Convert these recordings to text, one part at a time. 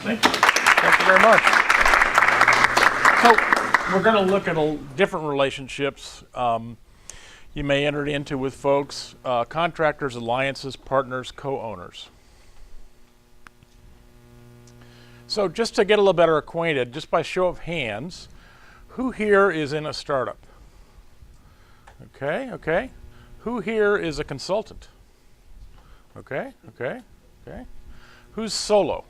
Thank you. Thank you very much. So we're going to look at different relationships you may enter into with folks, contractors, alliances, partners, co-owners. So just to get a little better acquainted, just by show of hands, who here is in a startup? Okay, okay. Who here is a consultant? Okay, okay, okay. Who's solo?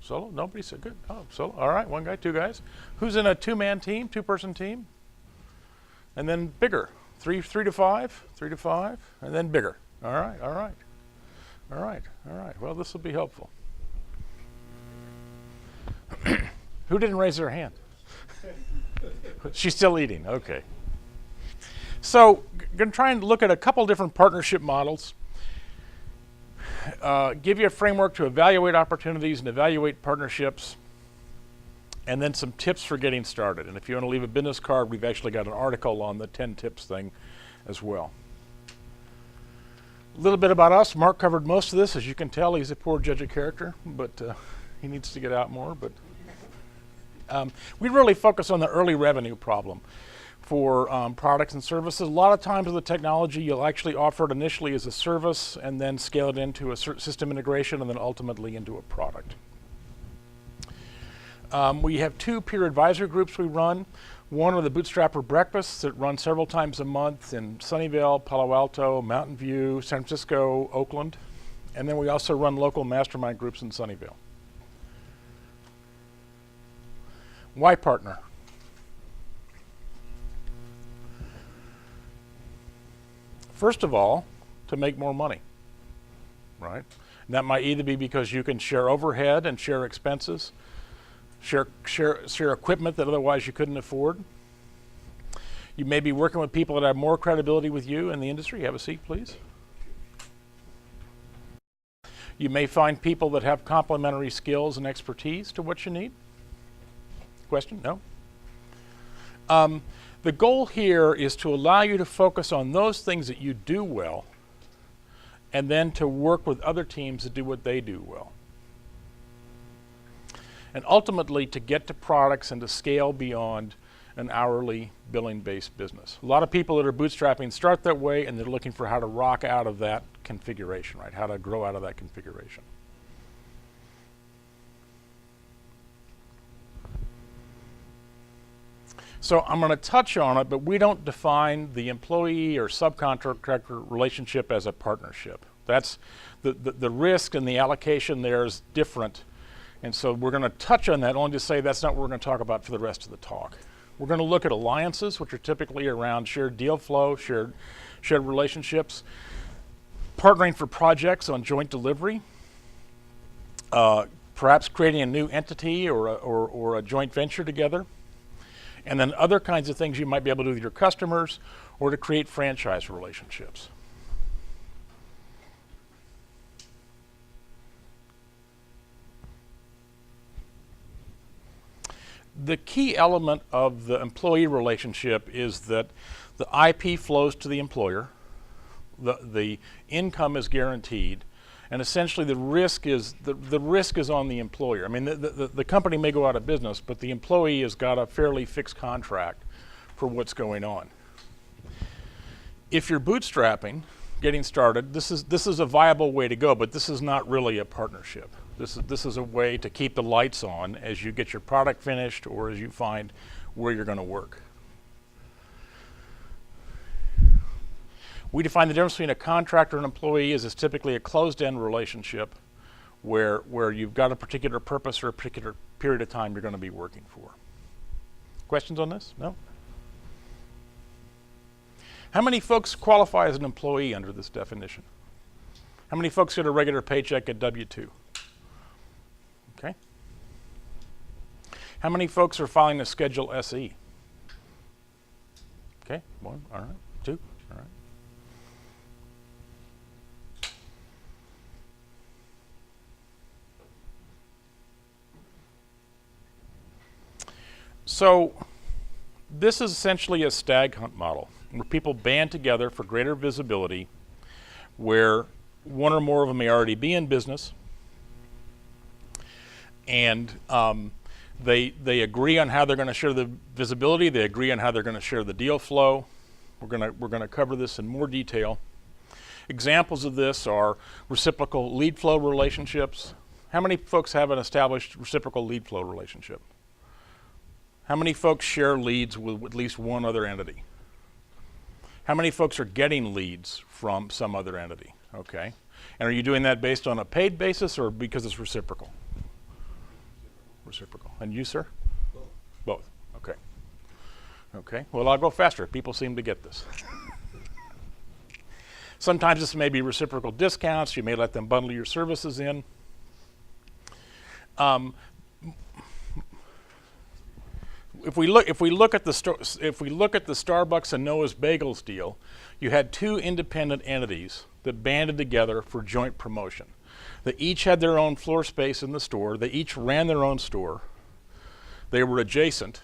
Solo? Nobody said good. Oh, solo. All right, one guy, two guys. Who's in a two-man team, two-person team? And then bigger. Three to five, and then bigger. All right, all right. All right, all right. Well, this will be helpful. Who didn't raise their hand? She's still eating, okay. So, going to try and look at a couple different partnership models. Give you a framework to evaluate opportunities and evaluate partnerships, and then some tips for getting started. And if you want to leave a business card, we've actually got an article on the 10 tips thing as well. A little bit about us. Mark covered most of this. As you can tell, he's a poor judge of character, but he needs to get out more. But we really focus on the early revenue problem for products and services. A lot of times with the technology, you'll actually offer it initially as a service and then scale it into a system integration and then ultimately into a product. We have two peer advisory groups we run. One are the Bootstrapper Breakfasts that run several times a month in Sunnyvale, Palo Alto, Mountain View, San Francisco, Oakland. And then we also run local mastermind groups in Sunnyvale. Why partner? First of all, to make more money, right? And that might either be because you can share overhead and share expenses, share equipment that otherwise you couldn't afford. You may be working with people that have more credibility with you in the industry. Have a seat, please. You may find people that have complementary skills and expertise to what you need. Question? No? The goal here is to allow you to focus on those things that you do well and then to work with other teams that do what they do well. And ultimately to get to products and to scale beyond an hourly billing-based business. A lot of people that are bootstrapping start that way and they're looking for how to rock out of that configuration, right? How to grow out of that configuration. So I'm going to touch on it, but we don't define the employee or subcontractor relationship as a partnership. That's the risk and the allocation there is different. And so we're going to touch on that, only to say that's not what we're going to talk about for the rest of the talk. We're going to look at alliances, which are typically around shared deal flow, shared relationships, partnering for projects on joint delivery, perhaps creating a new entity or a joint venture together, and then other kinds of things you might be able to do with your customers or to create franchise relationships. The key element of the employee relationship is that the IP flows to the employer, the income is guaranteed, and essentially the risk is on the employer. I mean, the company may go out of business, but the employee has got a fairly fixed contract for what's going on. If you're bootstrapping, getting started, this is a viable way to go, but this is not really a partnership. This is a way to keep the lights on as you get your product finished or as you find where you're going to work. We define the difference between a contractor and employee as it's typically a closed-end relationship where you've got a particular purpose or a particular period of time you're going to be working for. Questions on this? No? How many folks qualify as an employee under this definition? How many folks get a regular paycheck at W-2? Okay. How many folks are filing a Schedule SE? Okay, one, all right, two, all right. So this is essentially a stag hunt model where people band together for greater visibility, where one or more of them may already be in business, and they agree on how they're going to share the visibility. They agree on how they're going to share the deal flow. We're going to cover this in more detail. Examples of this are reciprocal lead flow relationships. How many folks have an established reciprocal lead flow relationship? How many folks share leads with at least one other entity? How many folks are getting leads from some other entity? Okay. And are you doing that based on a paid basis or because it's reciprocal? Reciprocal. And you, sir? Both. Both. Okay. Okay. Well, I'll go faster. People seem to get this. Sometimes this may be reciprocal discounts. You may let them bundle your services in. If we look at the Starbucks and Noah's Bagels deal, you had two independent entities that banded together for joint promotion. They each had their own floor space in the store. They each ran their own store. They were adjacent.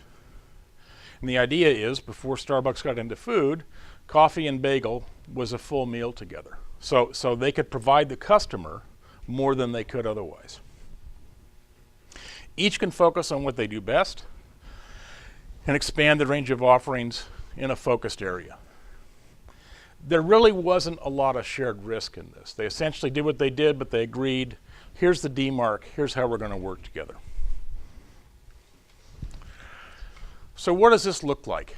And the idea is, before Starbucks got into food, coffee and bagel was a full meal together. So they could provide the customer more than they could otherwise. Each can focus on what they do best and expand the range of offerings in a focused area. There really wasn't a lot of shared risk in this. They essentially did what they did, but they agreed, here's the demarc, here's how we're going to work together. So what does this look like?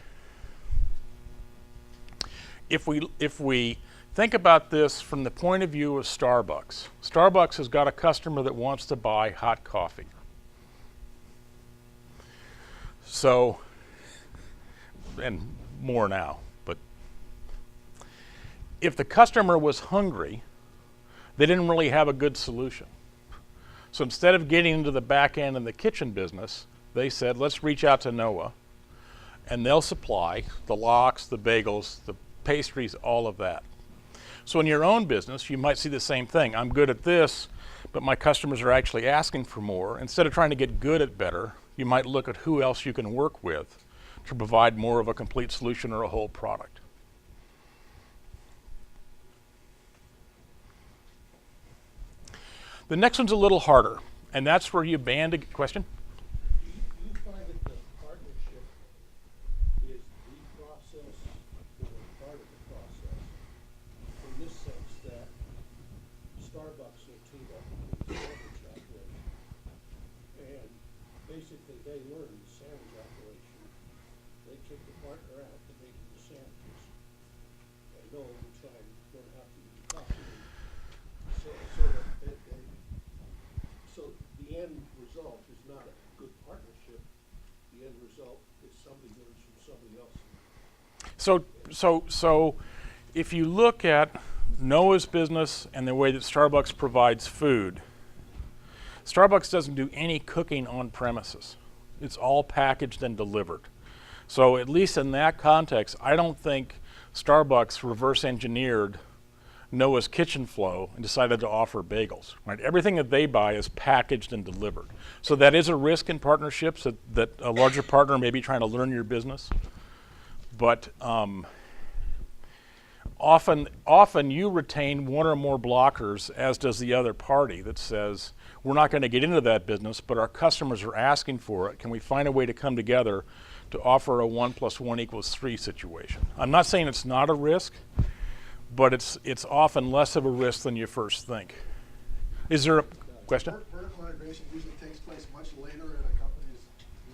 If we think about this from the point of view of Starbucks, Starbucks has got a customer that wants to buy hot coffee. So, and more now, but if the customer was hungry, they didn't really have a good solution. So instead of getting into the back end and the kitchen business, they said, let's reach out to Noah, and they'll supply the lox, the bagels, the pastries, all of that. So in your own business, you might see the same thing. I'm good at this, but my customers are actually asking for more. Instead of trying to get good at better, you might look at who else you can work with to provide more of a complete solution or a whole product. The next one's a little harder, and that's where you band a question. Do you find that the partnership is the process or part of the process in this sense that Starbucks will team up with the sandwich operation and basically they learn the sandwich operation. They kick the partner out to make the sandwiches. And Noah will try and learn how to do the coffee. So the end result is not a good partnership. The end result is somebody learns from somebody else. So if you look at Noah's business and the way that Starbucks provides food, Starbucks doesn't do any cooking on premises. It's all packaged and delivered. So at least in that context, I don't think Starbucks reverse engineered Noah's kitchen flow and decided to offer bagels. Right? Everything that they buy is packaged and delivered. So that is a risk in partnerships that a larger partner may be trying to learn your business. But often you retain one or more blockers, as does the other party, that says, we're not going to get into that business, but our customers are asking for it. Can we find a way to come together to offer a 1 + 1 = 3 situation? I'm not saying it's not a risk, but it's often less of a risk than you first think. Is there a question? Vertical integration usually takes place much later in a company's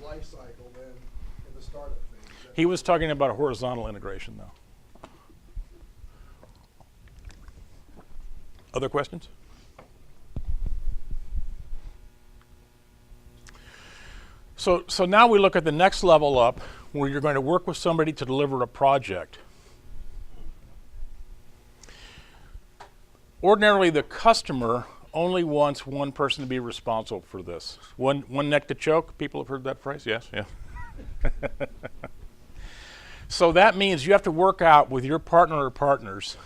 life cycle than in the startup phase. He was talking about horizontal integration, though. Other questions? So now we look at the next level up, where you're going to work with somebody to deliver a project. Ordinarily, the customer only wants one person to be responsible for this. One neck to choke. People have heard that phrase? Yes? Yeah. So that means you have to work out with your partner or partners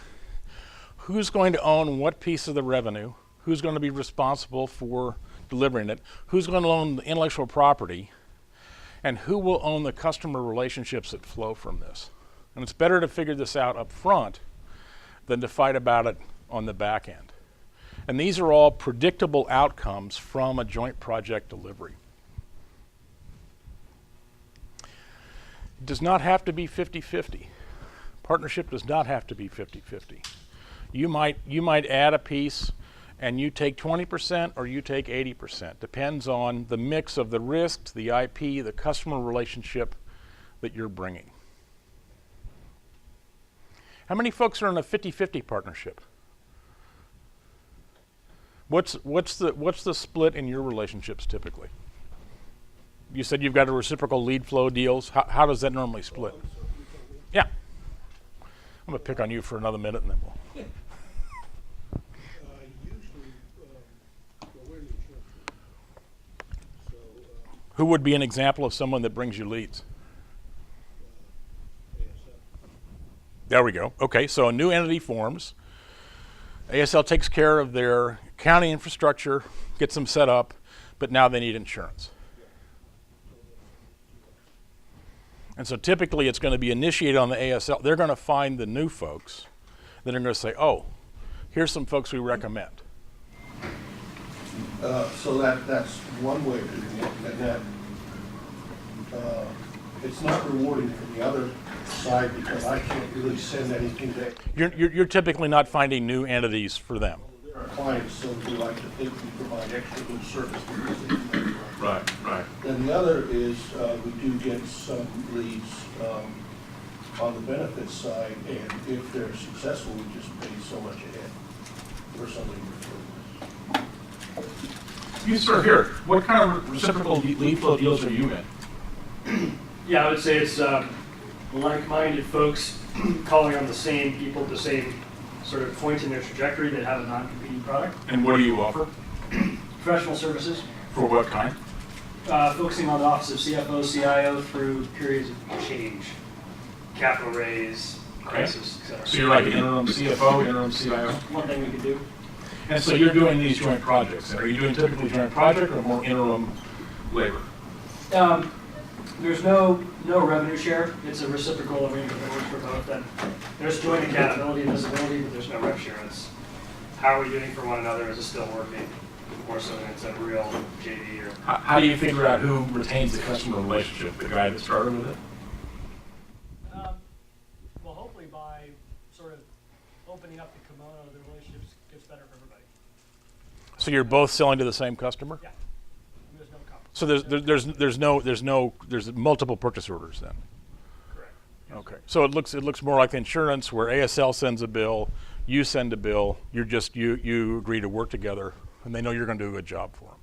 who's going to own what piece of the revenue, who's going to be responsible for delivering it, who's going to own the intellectual property, and who will own the customer relationships that flow from this. And it's better to figure this out up front than to fight about it on the back end. And these are all predictable outcomes from a joint project delivery. It does not have to be 50-50. Partnership does not have to be 50-50. You might add a piece and you take 20% or you take 80%. Depends on the mix of the risks, the IP, the customer relationship that you're bringing. How many folks are in a 50-50 partnership? What's the split in your relationships typically? You said you've got a reciprocal lead flow deals. How does that normally split? Yeah. I'm going to pick on you for another minute and then we'll. Usually, well, we're in the insurance business. So, Who would be an example of someone that brings you leads? ASL. There we go. Okay, so a new entity forms. ASL takes care of their accounting infrastructure, gets them set up, but now they need insurance. And so typically it's going to be initiated on the ASL. They're going to find the new folks. Then they're going to say, oh, here's some folks we recommend. So that's one way of doing it, and that it's not rewarding for the other side because I can't really send anything back. You're typically not finding new entities for them. Our clients, so we like to think we provide extra good service because they do that right. Right. Then the other is we do get some leads on the benefits side, and if they're successful, we just pay so much ahead for somebody referring us. You sir, here, what kind of reciprocal lead flow deals are you in? Yeah, I would say it's like-minded folks calling on the same people, the same sort of point in their trajectory that have a non-competing product. And what do you offer? Professional services, For what kind? focusing on the office of CFO, CIO through periods of change, capital raise, crisis, etc. So you're like an interim CFO, interim CIO? One thing we could do. And so you're doing these joint projects. Are you doing typically joint project or more interim labor? There's no revenue share. It's a reciprocal arrangement that works for both. And there's joint accountability and visibility, but there's no rev share. It's how are we doing for one another? Is it still working? More so than it's a real JV or. How do you figure out who retains the customer relationship? The guy that started with it? Well, hopefully by sort of opening up the kimono, the relationship gets better for everybody. So you're both selling to the same customer? Yeah. And there's no competition. So there's multiple purchase orders then. Correct. Yes. Okay. So it looks more like insurance where ASL sends a bill, you send a bill, you agree to work together, and they know you're going to do a good job for them.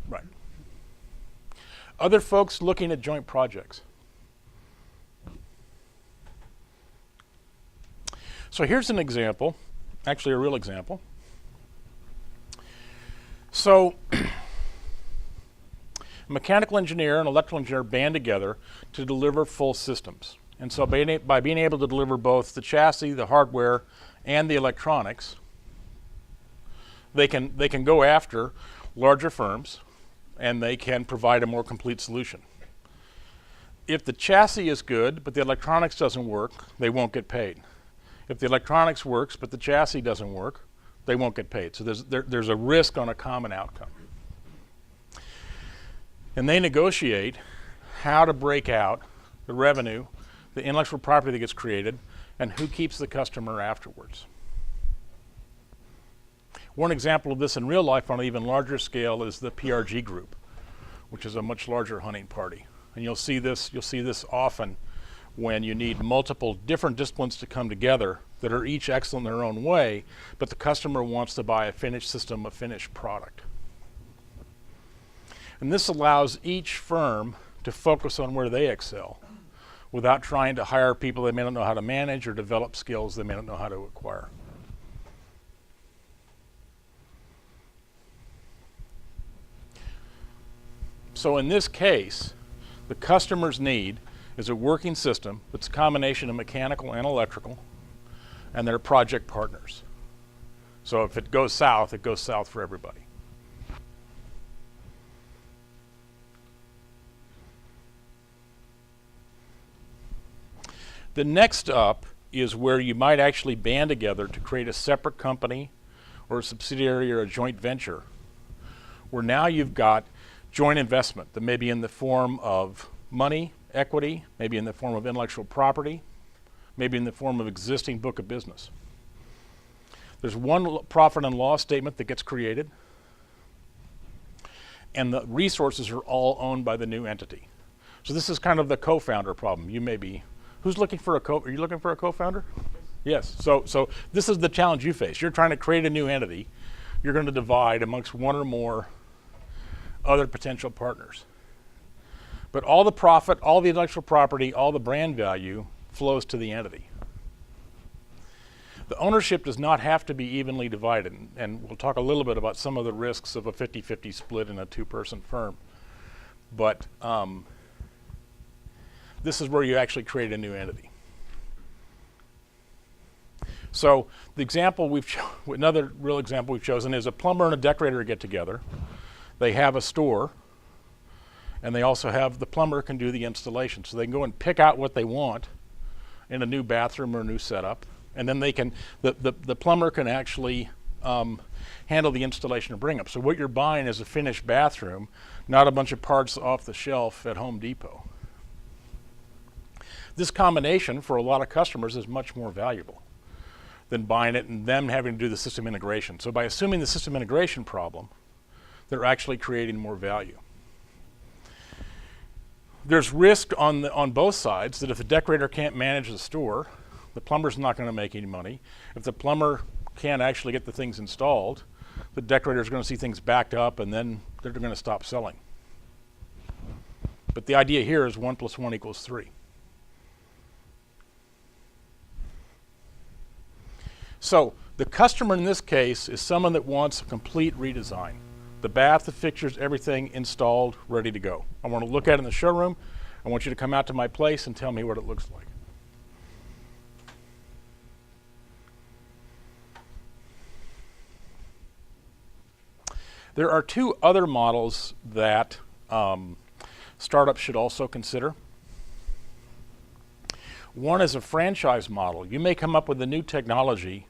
Right. Other folks looking at joint projects. So here's an example, actually a real example. So a mechanical engineer and electrical engineer band together to deliver full systems. And so by being able to deliver both the chassis, the hardware, and the electronics, they can go after larger firms and they can provide a more complete solution. If the chassis is good but the electronics doesn't work, they won't get paid. If the electronics works but the chassis doesn't work, they won't get paid. So there's a risk on a common outcome. And they negotiate how to break out the revenue, the intellectual property that gets created, and who keeps the customer afterwards. One example of this in real life on an even larger scale is the PRG group, which is a much larger hunting party. And you'll see this often when you need multiple different disciplines to come together that are each excellent in their own way, but the customer wants to buy a finished system, a finished product. And this allows each firm to focus on where they excel without trying to hire people they may not know how to manage or develop skills they may not know how to acquire. So in this case, the customer's need is a working system that's a combination of mechanical and electrical, and they're project partners. So if it goes south for everybody. The next up is where you might actually band together to create a separate company or a subsidiary or a joint venture, where now you've got joint investment that may be in the form of money, equity, maybe in the form of intellectual property, maybe in the form of existing book of business. There's one profit and loss statement that gets created, and the resources are all owned by the new entity. So this is kind of the co-founder problem. You may be, who's looking for are you looking for a co-founder? Yes, so this is the challenge you face. You're trying to create a new entity. You're going to divide amongst one or more other potential partners. But all the profit, all the intellectual property, all the brand value flows to the entity. The ownership does not have to be evenly divided, and we'll talk a little bit about some of the risks of a 50-50 split in a two-person firm. But this is where you actually create a new entity. So the example another real example we've chosen is a plumber and a decorator get together. They have a store, and they also have, the plumber can do the installation. So they can go and pick out what they want in a new bathroom or a new setup, and then they can, the plumber can actually handle the installation and bring up. So what you're buying is a finished bathroom, not a bunch of parts off the shelf at Home Depot. This combination for a lot of customers is much more valuable than buying it and them having to do the system integration. So by assuming the system integration problem, they're actually creating more value. There's risk on both sides that if the decorator can't manage the store, the plumber's not going to make any money. If the plumber can't actually get the things installed, the decorator's going to see things backed up, and then they're going to stop selling. But the idea here is 1 + 1 = 3. So the customer in this case is someone that wants a complete redesign. The bath, the fixtures, everything installed, ready to go. I want to look at it in the showroom. I want you to come out to my place and tell me what it looks like. There are two other models that startups should also consider. One is a franchise model. You may come up with a new technology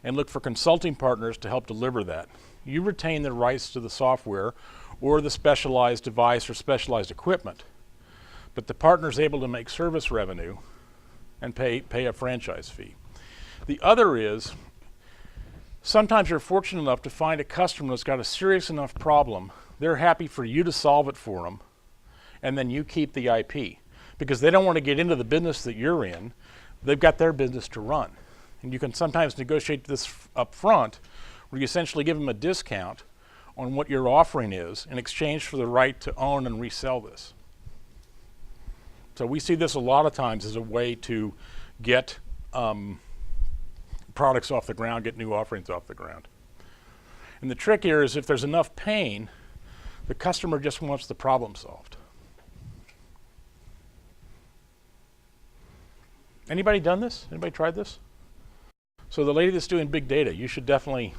and look for consulting partners to help deliver that. You retain the rights to the software or the specialized device or specialized equipment, but the partner is able to make service revenue and pay a franchise fee. The other is, sometimes you're fortunate enough to find a customer that's got a serious enough problem, they're happy for you to solve it for them, and then you keep the IP. Because they don't want to get into the business that you're in, they've got their business to run. And you can sometimes negotiate this up front, where you essentially give them a discount on what your offering is in exchange for the right to own and resell this. So we see this a lot of times as a way to get products off the ground, get new offerings off the ground. And the trick here is if there's enough pain, the customer just wants the problem solved. Anybody done this? Anybody tried this? So the lady that's doing big data, you should definitely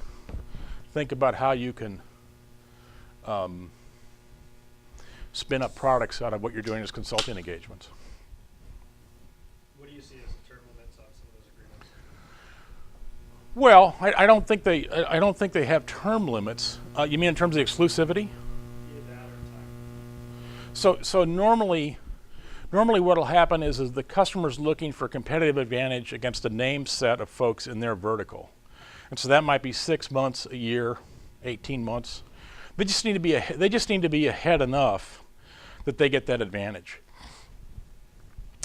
think about how you can spin up products out of what you're doing as consulting engagements. What do you see as the term limits on some of those agreements? Well, I don't think they have term limits. You mean in terms of exclusivity? Either that or time. So normally what will happen is the customer's looking for competitive advantage against a named set of folks in their vertical. And so that might be 6 months, a year, 18 months. They just need to be ahead enough that they get that advantage.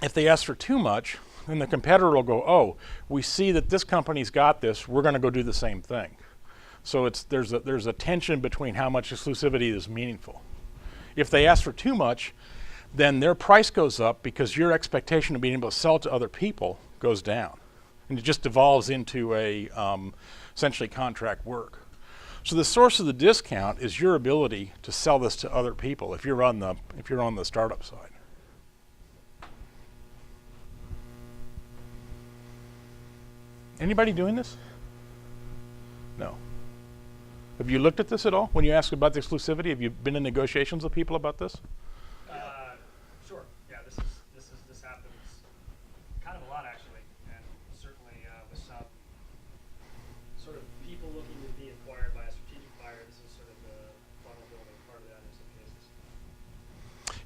If they ask for too much, then the competitor will go, oh, we see that this company's got this, we're going to go do the same thing. So there's a tension between how much exclusivity is meaningful. If they ask for too much, then their price goes up because your expectation of being able to sell it to other people goes down. And it just devolves into a essentially contract work. So the source of the discount is your ability to sell this to other people if you're on the startup side. Anybody doing this? No. Have you looked at this at all? When you ask about the exclusivity, have you been in negotiations with people about this? Sure. Yeah, this happens kind of a lot actually, and certainly with some sort of people looking to be in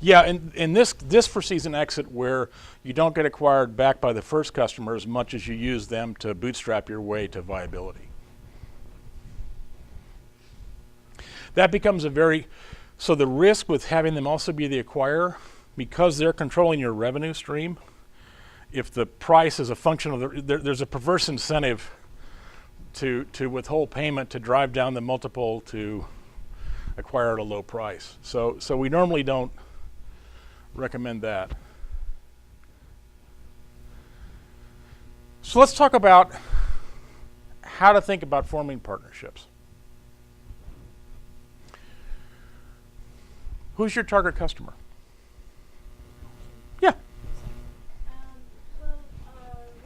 Yeah, and this foresees an exit where you don't get acquired back by the first customer as much as you use them to bootstrap your way to viability. That becomes so the risk with having them also be the acquirer, because they're controlling your revenue stream, if the price is a function of there's a perverse incentive to withhold payment to drive down the multiple to acquire at a low price. So we normally don't recommend that. So let's talk about how to think about forming partnerships. Who's your target customer? Yeah. Well,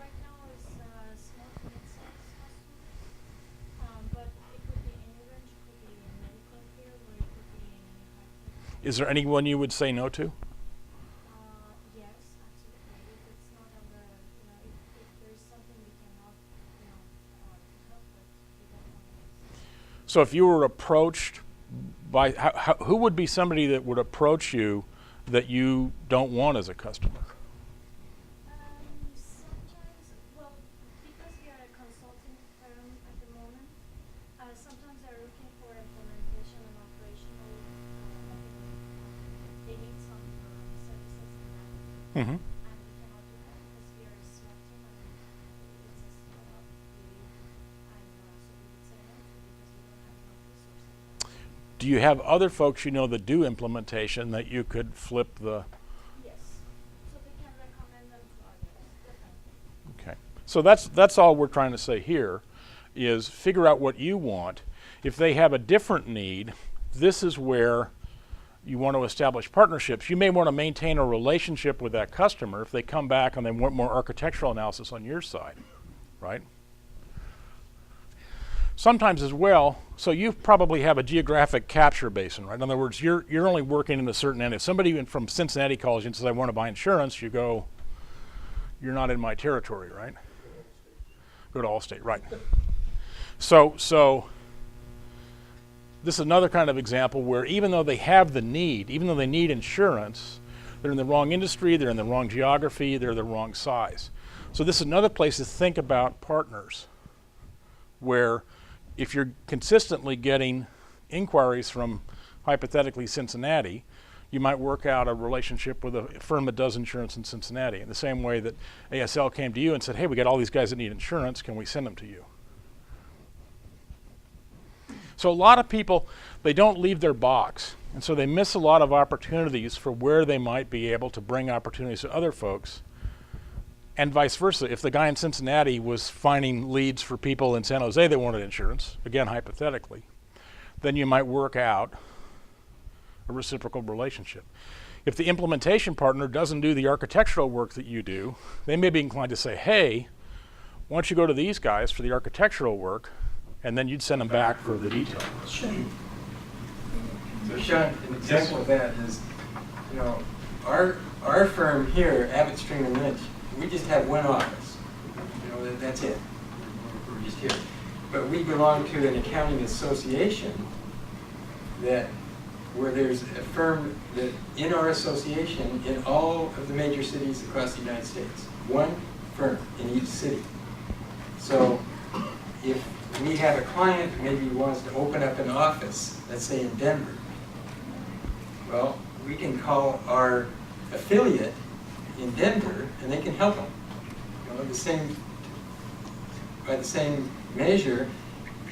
right now it's small to mid-sized customers, but it could be any range. It could be in medical field, or it could be in high-tech. Is there anyone you would say no to? Yes, absolutely. If it's not on the, if there's something we cannot, help with, we definitely. So if you were approached by, who would be somebody that would approach you that you don't want as a customer? Sometimes, well, because we are a consulting firm at the moment, sometimes they're looking for implementation and operational. They need some services in that, Mm-hmm. and we cannot do that because we are a small team and it's a startup, really, and so we would say no to because we don't have enough resources. Do you have other folks you know that do implementation that you could flip the? Yes, so we can recommend them to others, definitely. Okay. So that's all we're trying to say here, is figure out what you want. If they have a different need, this is where you want to establish partnerships. You may want to maintain a relationship with that customer if they come back and they want more architectural analysis on your side, right? Sometimes as well, so you probably have a geographic capture basin, right? In other words, you're only working in a certain area. If somebody from Cincinnati calls you and says, I want to buy insurance, you go, you're not in my territory, right? Go to Allstate, right. So this is another kind of example where even though they have the need, even though they need insurance, they're in the wrong industry, they're in the wrong geography, they're the wrong size. So this is another place to think about partners, where if you're consistently getting inquiries from, hypothetically, Cincinnati, you might work out a relationship with a firm that does insurance in Cincinnati, in the same way that ASL came to you and said, hey, we got all these guys that need insurance, can we send them to you? So a lot of people, they don't leave their box, and so they miss a lot of opportunities for where they might be able to bring opportunities to other folks, and vice versa. If the guy in Cincinnati was finding leads for people in San Jose that wanted insurance, again hypothetically, then you might work out a reciprocal relationship. If the implementation partner doesn't do the architectural work that you do, they may be inclined to say, hey, why don't you go to these guys for the architectural work, and then you'd send them back for the detail. So Sean, an example of that is, our firm here, Abbott, String and Lynch, we just have one office. That's it. We're just here. But we belong to an accounting association where there's a firm that in our association in all of the major cities across the United States. One firm in each city. So if we have a client who maybe wants to open up an office, let's say in Denver, well, we can call our affiliate in Denver and they can help them. By the same measure,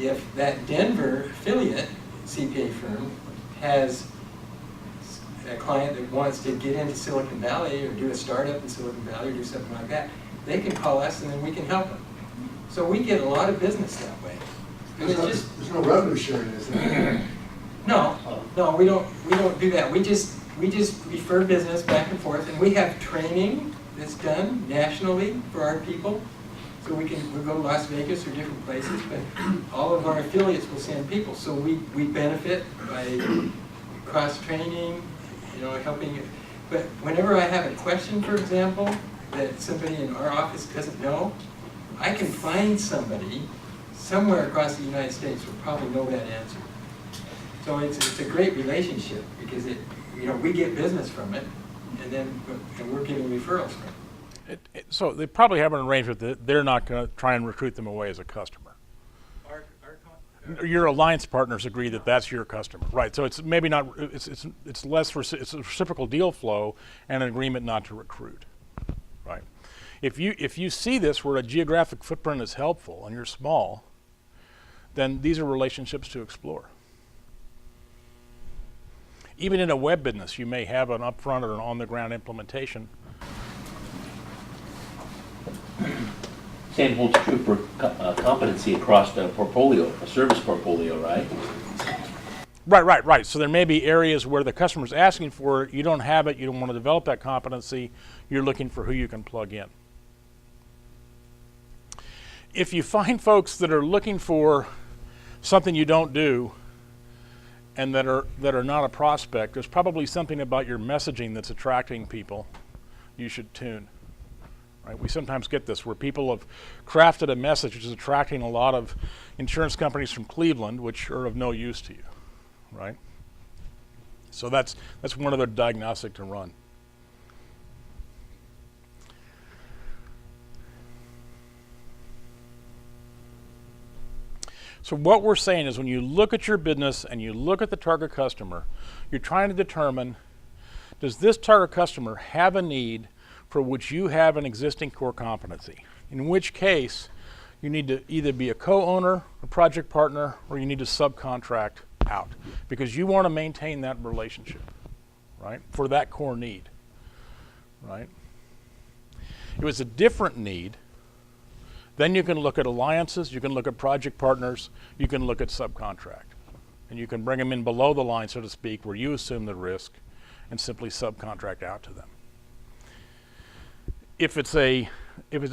if that Denver affiliate CPA firm has a client that wants to get into Silicon Valley or do a startup in Silicon Valley or do something like that, they can call us and then we can help them. So we get a lot of business that way. There's no revenue sharing, is there? No, we don't do that. We just refer business back and forth, and we have training that's done nationally for our people. So we'll go to Las Vegas or different places, but all of our affiliates will send people. So we benefit by cross-training, helping. But whenever I have a question, for example, that somebody in our office doesn't know, I can find somebody somewhere across the United States who will probably know that answer. So it's a great relationship because you know, we get business from it, and then and we're getting referrals from it. So they probably have an arrangement that they're not going to try and recruit them away as a customer. Your alliance partners agree that that's your customer, right? So it's maybe not. It's less. It's a reciprocal deal flow and an agreement not to recruit, right? If you see this where a geographic footprint is helpful and you're small, then these are relationships to explore. Even in a web business, you may have an upfront or an on-the-ground implementation. Same holds true for competency across the portfolio, a service portfolio, right? Right. So there may be areas where the customer's asking for it, you don't have it, you don't want to develop that competency, you're looking for who you can plug in. If you find folks that are looking for something you don't do and that are not a prospect, there's probably something about your messaging that's attracting people you should tune. Right? We sometimes get this where people have crafted a message which is attracting a lot of insurance companies from Cleveland, which are of no use to you, right? So that's one other diagnostic to run. So what we're saying is when you look at your business and you look at the target customer, you're trying to determine, does this target customer have a need for which you have an existing core competency? In which case, you need to either be a co-owner, a project partner, or you need to subcontract out because you want to maintain that relationship, right, for that core need, right? If it was a different need, then you can look at alliances, you can look at project partners, you can look at subcontract. And you can bring them in below the line, so to speak, where you assume the risk and simply subcontract out to them. If it's a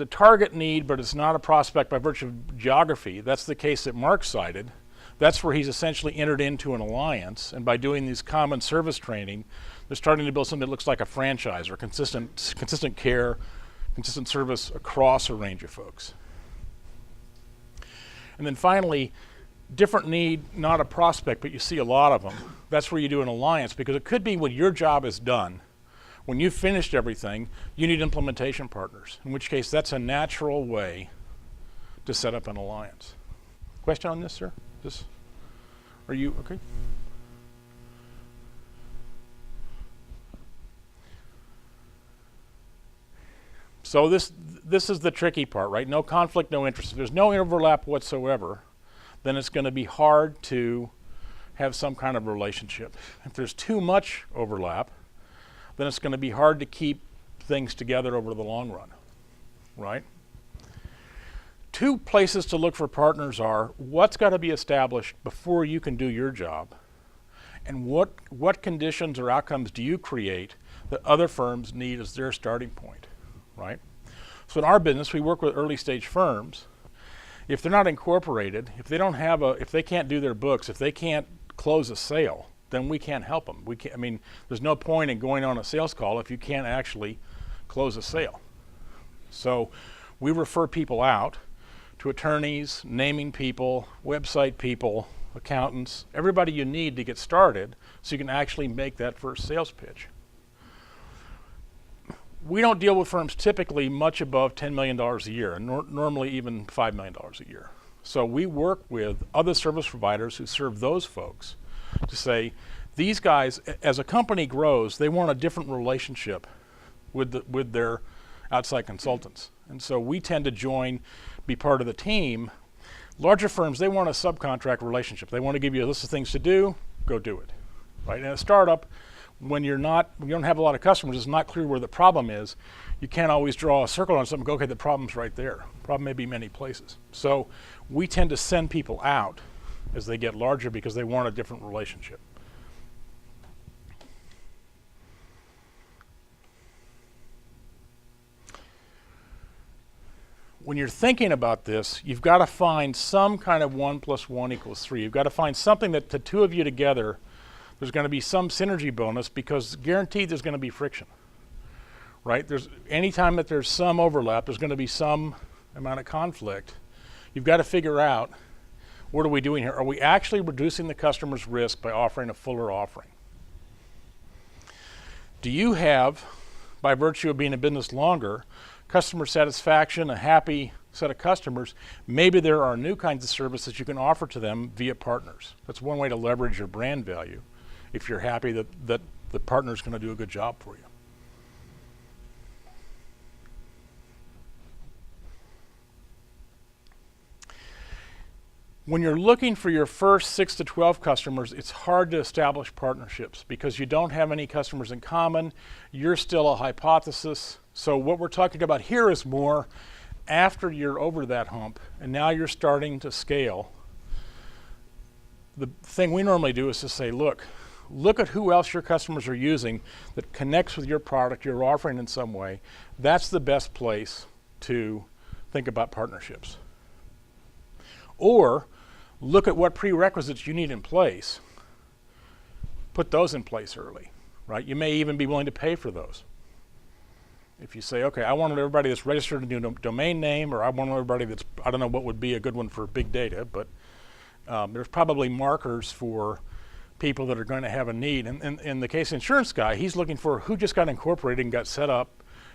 target need, but it's not a prospect by virtue of geography, that's the case that Mark cited. That's where he's essentially entered into an alliance, and by doing these common service training, they're starting to build something that looks like a franchise or consistent care, consistent service across a range of folks. And then finally, different need, not a prospect, but you see a lot of them. That's where you do an alliance, because it could be when your job is done, when you've finished everything, you need implementation partners, in which case that's a natural way to set up an alliance. Question on this, sir? Are you okay? So this is the tricky part, right? No conflict, no interest. If there's no overlap whatsoever, then it's going to be hard to have some kind of relationship. If there's too much overlap, then it's going to be hard to keep things together over the long run, right? Two places to look for partners are what's got to be established before you can do your job, and what conditions or outcomes do you create that other firms need as their starting point, right? So in our business, we work with early stage firms. If they're not incorporated, if they don't have if they can't do their books, if they can't close a sale, then we can't help them. I mean, there's no point in going on a sales call if you can't actually close a sale. So we refer people out to attorneys, naming people, website people, accountants, everybody you need to get started so you can actually make that first sales pitch. We don't deal with firms typically much above $10 million a year, and normally even $5 million a year. So we work with other service providers who serve those folks to say, these guys, as a company grows, they want a different relationship with their outside consultants. And so we tend to be part of the team. Larger firms, they want a subcontract relationship. They want to give you a list of things to do, go do it. Right? And a startup, when you don't have a lot of customers, it's not clear where the problem is. You can't always draw a circle on something and go, okay, the problem's right there. Problem may be many places. So we tend to send people out as they get larger because they want a different relationship. When you're thinking about this, you've got to find some kind of 1 + 1 = 3. You've got to find something that the two of you together, there's going to be some synergy bonus, because guaranteed there's going to be friction, right? Anytime that there's some overlap, there's going to be some amount of conflict. You've got to figure out, what are we doing here? Are we actually reducing the customer's risk by offering a fuller offering? Do you have, by virtue of being in business longer, customer satisfaction, a happy set of customers? Maybe there are new kinds of services you can offer to them via partners. That's one way to leverage your brand value if you're happy that the partner's going to do a good job for you. When you're looking for your first 6 to 12 customers, it's hard to establish partnerships because you don't have any customers in common. You're still a hypothesis. So what we're talking about here is more after you're over that hump and now you're starting to scale. The thing we normally do is to say, look at who else your customers are using that connects with your product you're offering in some way. That's the best place to think about partnerships. Or look at what prerequisites you need in place. Put those in place early, right? You may even be willing to pay for those. If you say, okay, I want everybody that's registered a new domain name, or I want everybody that's, I don't know what would be a good one for big data, but there's probably markers for people that are going to have a need. And in the case of insurance guy, he's looking for who just got incorporated and got set up.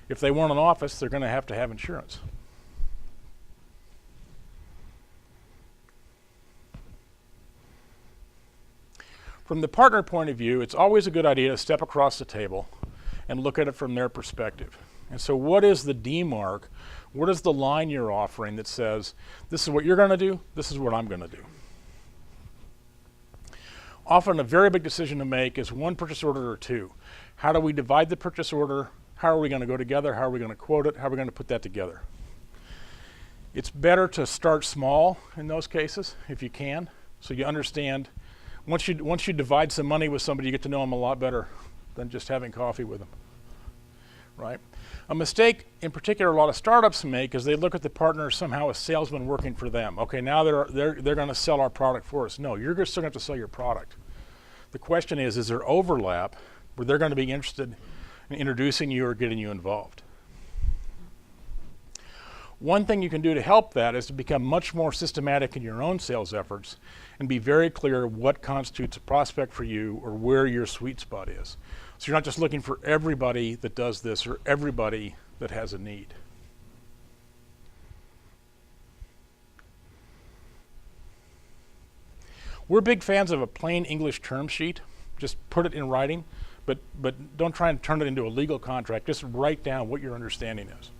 If they want an office, they're going to have insurance. From the partner point of view, it's always a good idea to step across the table and look at it from their perspective. And so what is the demarc? What is the line you're offering that says, this is what you're going to do, this is what I'm going to do? Often a very big decision to make is one purchase order or two. How do we divide the purchase order? How are we going to go together? How are we going to quote it? How are we going to put that together? It's better to start small in those cases if you can, so you understand. Once you divide some money with somebody, you get to know them a lot better than just having coffee with them, right? A mistake, in particular, a lot of startups make is they look at the partner as somehow a salesman working for them. Okay, now they're going to sell our product for us. No, you're still going to have to sell your product. The question is there overlap where they're going to be interested in introducing you or getting you involved? One thing you can do to help that is to become much more systematic in your own sales efforts and be very clear what constitutes a prospect for you or where your sweet spot is. So you're not just looking for everybody that does this or everybody that has a need. We're big fans of a plain English term sheet. Just put it in writing, but don't try and turn it into a legal contract. Just write down what your understanding is.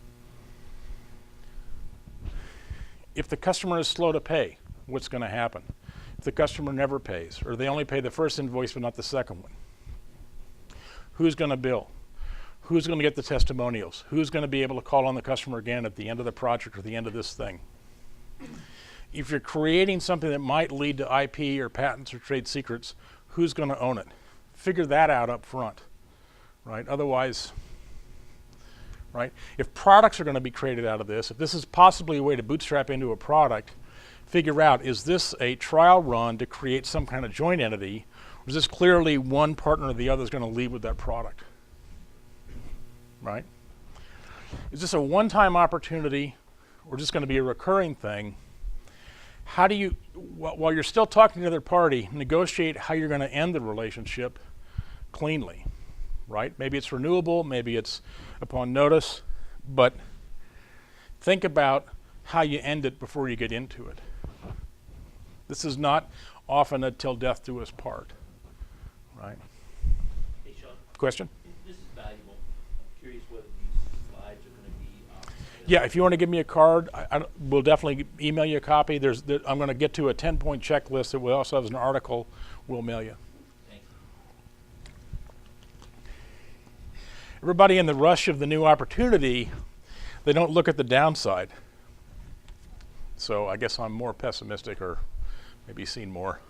If the customer is slow to pay, what's going to happen? If the customer never pays, or they only pay the first invoice but not the second one, who's going to bill? Who's going to get the testimonials? Who's going to be able to call on the customer again at the end of the project or the end of this thing? If you're creating something that might lead to IP or patents or trade secrets, who's going to own it? Figure that out up front, right? Otherwise, right? If products are going to be created out of this, if this is possibly a way to bootstrap into a product, figure out, is this a trial run to create some kind of joint entity, or is this clearly one partner or the other is going to lead with that product, right? Is this a one-time opportunity, or is this going to be a recurring thing? How do you, while you're still talking to the other party, negotiate how you're going to end the relationship cleanly, right? Maybe it's renewable, maybe it's upon notice, but think about how you end it before you get into it. This is not often a till death do us part, right? Hey, Sean. Question? This is valuable. I'm curious whether these slides are going to be... Yeah, if you want to give me a card, we'll definitely email you a copy. I'm going to get to a 10-point checklist that we also have an article we'll mail you. Thanks. Everybody in the rush of the new opportunity, they don't look at the downside. So I guess I'm more pessimistic, or maybe seen more.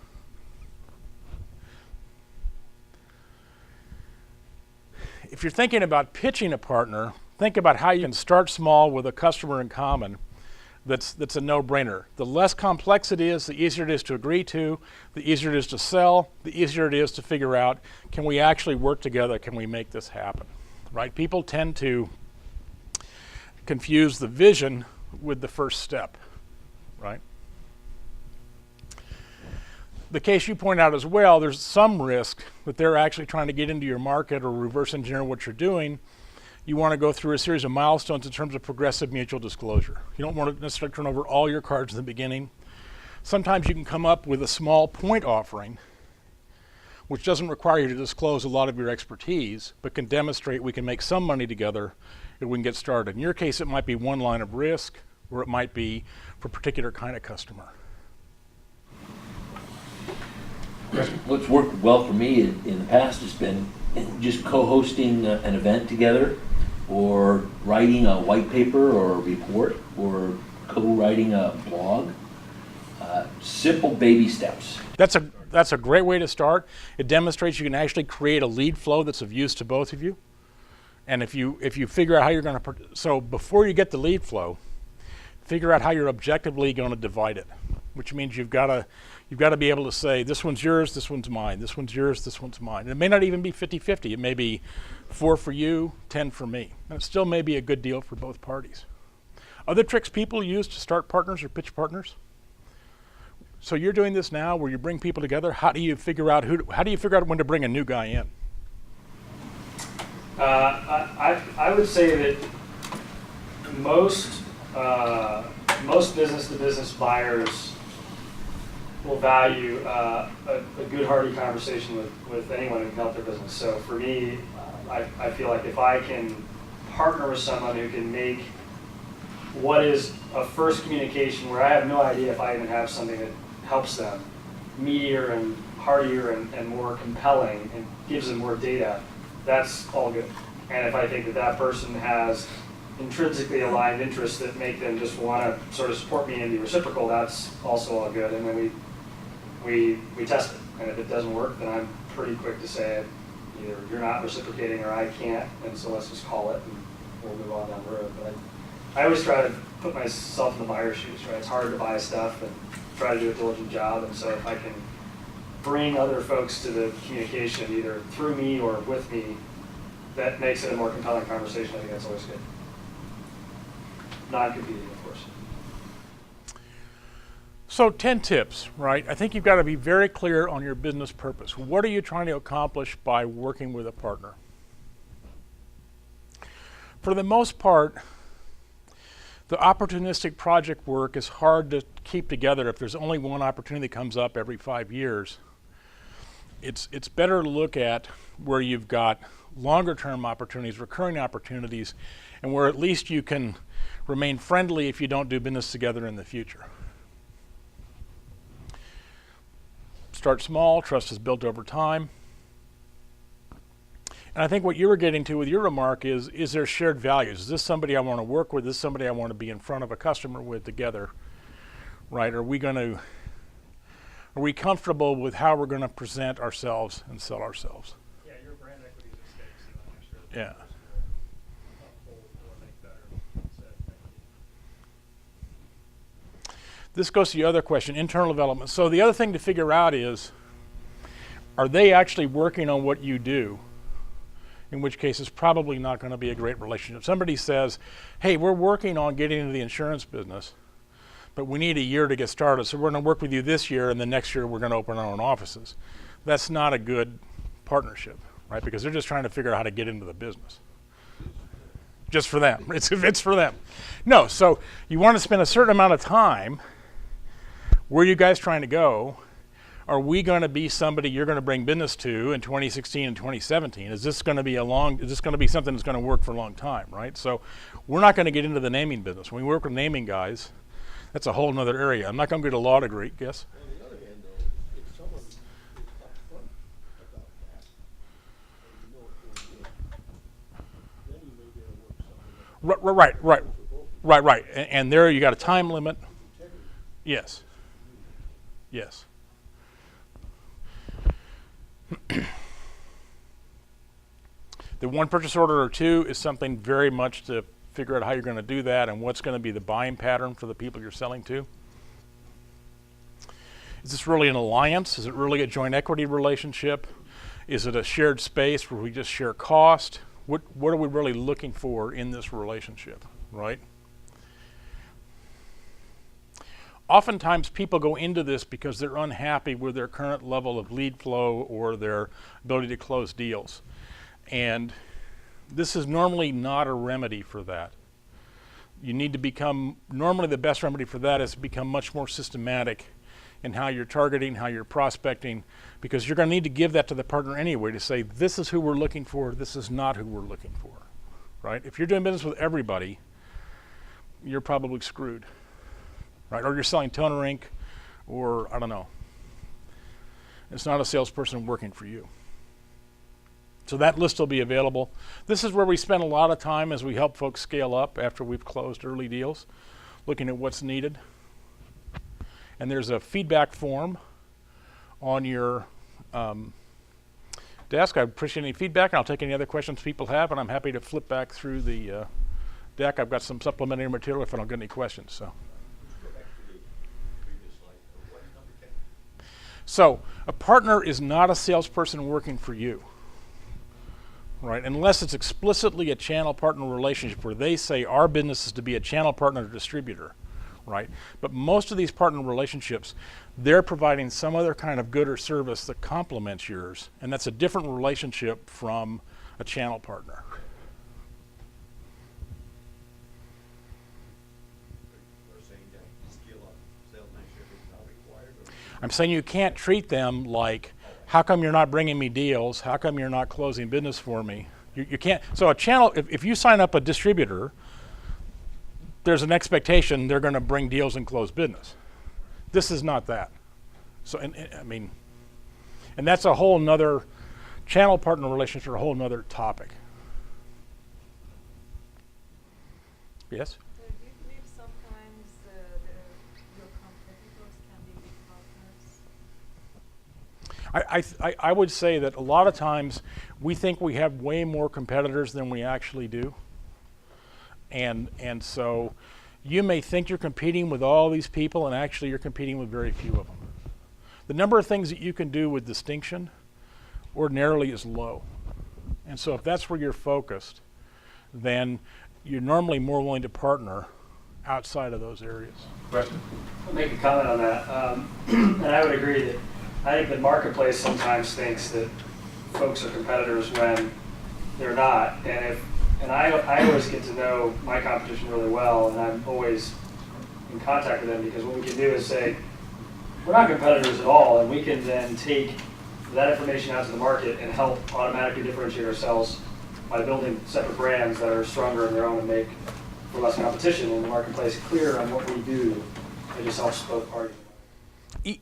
If you're thinking about pitching a partner, think about how you can start small with a customer in common that's a no-brainer. The less complex it is, the easier it is to agree to, the easier it is to sell, the easier it is to figure out, can we actually work together, can we make this happen, right? People tend to confuse the vision with the first step, right? the case you point out as well, there's some risk that they're actually trying to get into your market or reverse engineer what you're doing. You want to go through a series of milestones in terms of progressive mutual disclosure. You don't want to necessarily turn over all your cards in the beginning. Sometimes you can come up with a small point offering, which doesn't require you to disclose a lot of your expertise, but can demonstrate we can make some money together and we can get started. In your case, it might be one line of risk, or it might be for a particular kind of customer. What's worked well for me in the past has been just co-hosting an event together, or writing a white paper or a report, or co-writing a blog. Simple baby steps. That's a great way to start. It demonstrates you can actually create a lead flow that's of use to both of you. And if you figure out how you're going to, so before you get the lead flow, figure out how you're objectively going to divide it, which means you've got to be able to say, this one's yours, this one's mine, this one's yours, this one's mine. And it may not even be 50-50. It may be 4 for you, 10 for me. And it still may be a good deal for both parties. Other tricks people use to start partners or pitch partners. So you're doing this now where you bring people together. How do you figure out when to bring a new guy in? I would say that most business-to-business buyers will value a good, hearty conversation with anyone who can help their business. So for me, I feel like if I can partner with someone who can make what is a first communication where I have no idea if I even have something that helps them meatier and heartier and more compelling and gives them more data, that's all good. And if I think that that person has intrinsically aligned interests that make them just want to sort of support me and be reciprocal, that's also all good. And then we test it. And if it doesn't work, then I'm pretty quick to say either you're not reciprocating or I can't, and so let's just call it and we'll move on down the road. But I always try to put myself in the buyer's shoes, right? It's hard to buy stuff and try to do a diligent job, and so if I can bring other folks to the communication either through me or with me, that makes it a more compelling conversation. I think that's always good. Non-competing, of course. So 10 tips, right? I think you've got to be very clear on your business purpose. What are you trying to accomplish by working with a partner? For the most part, the opportunistic project work is hard to keep together if there's only one opportunity that comes up every 5 years. It's better to look at where you've got longer term opportunities, recurring opportunities, and where at least you can remain friendly if you don't do business together in the future. Start small, trust is built over time. And I think what you were getting to with your remark is there shared values? Is this somebody I want to work with? Is this somebody I want to be in front of a customer with together? Right? Are we comfortable with how we're going to present ourselves and sell ourselves? Yeah, your brand equity is at stake, so I'm sure that Yeah. will make better. This goes to the other question, internal development. So the other thing to figure out is, are they actually working on what you do? In which case it's probably not going to be a great relationship. Somebody says, hey, we're working on getting into the insurance business, but we need a year to get started, so we're going to work with you this year, and the next year we're going to open our own offices. That's not a good partnership, right? Because they're just trying to figure out how to get into the business. Just for them. It's for them. No, so you want to spend a certain amount of time. Where are you guys trying to go? Are we going to be somebody you're going to bring business to in 2016 and 2017? Is this going to be something that's going to work for a long time, right? So we're not going to get into the naming business. When we work with naming guys, that's a whole other area. I'm not going to get a law degree, guess? On the other hand, though, if someone is upfront about that, and you know it's going to work, then you may be able to work something out. Right. And there you got a time limit. Integrity. Yes. Yes. The one purchase order or two is something very much to figure out how you're going to do that and what's going to be the buying pattern for the people you're selling to. Is this really an alliance? Is it really a joint equity relationship? Is it a shared space where we just share cost? What are we really looking for in this relationship, right? oftentimes people go into this because they're unhappy with their current level of lead flow or their ability to close deals. And this is normally not a remedy for that. You need to become, normally the best remedy for that is to become much more systematic in how you're targeting, how you're prospecting, because you're going to need to give that to the partner anyway to say, this is who we're looking for, this is not who we're looking for, right? If you're doing business with everybody, you're probably screwed, right? Or you're selling toner ink, or I don't know. It's not a salesperson working for you. So that list will be available. This is where we spend a lot of time as we help folks scale up after we've closed early deals, looking at what's needed. And there's a feedback form on your desk. I appreciate any feedback, and I'll take any other questions people have, and I'm happy to flip back through the deck. I've got some supplementary material if I don't get any questions. So a partner is not a salesperson working for you, right? Unless it's explicitly a channel partner relationship where they say our business is to be a channel partner or distributor, right? But most of these partner relationships, they're providing some other kind of good or service that complements yours, and that's a different relationship from a channel partner. I'm saying you can't treat them like, how come you're not bringing me deals? How come you're not closing business for me? You can't. So a channel, if you sign up a distributor, there's an expectation they're going to bring deals and close business. This is not that. So, I mean, and that's a whole nother channel partner relationship, a whole nother topic. Yes? Do you believe sometimes your competitors can be big partners? I would say that a lot of times we think we have way more competitors than we actually do. And so you may think you're competing with all these people, and actually you're competing with very few of them. The number of things that you can do with distinction ordinarily is low. And so if that's where you're focused, then you're normally more willing to partner outside of those areas. Question? I'll make a comment on that. And I would agree that I think the marketplace sometimes thinks that folks are competitors when they're not. And I always get to know my competition really well, and I'm always in contact with them, because what we can do is say, we're not competitors at all, and we can then take that information out to the market and help automatically differentiate ourselves by building separate brands that are stronger in their own and make for less competition in the marketplace clear on what we do. It just helps both parties.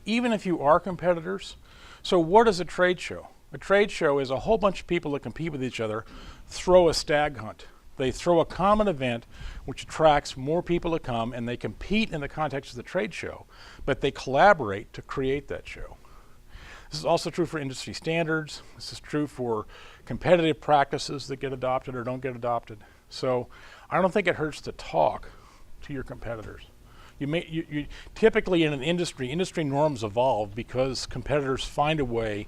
Even if you are competitors, so what is a trade show? A trade show is a whole bunch of people that compete with each other throw a stag hunt. They throw a common event which attracts more people to come, and they compete in the context of the trade show, but they collaborate to create that show. This is also true for industry standards. This is true for competitive practices that get adopted or don't get adopted. So I don't think it hurts to talk to your competitors. You typically in an industry norms evolve because competitors find a way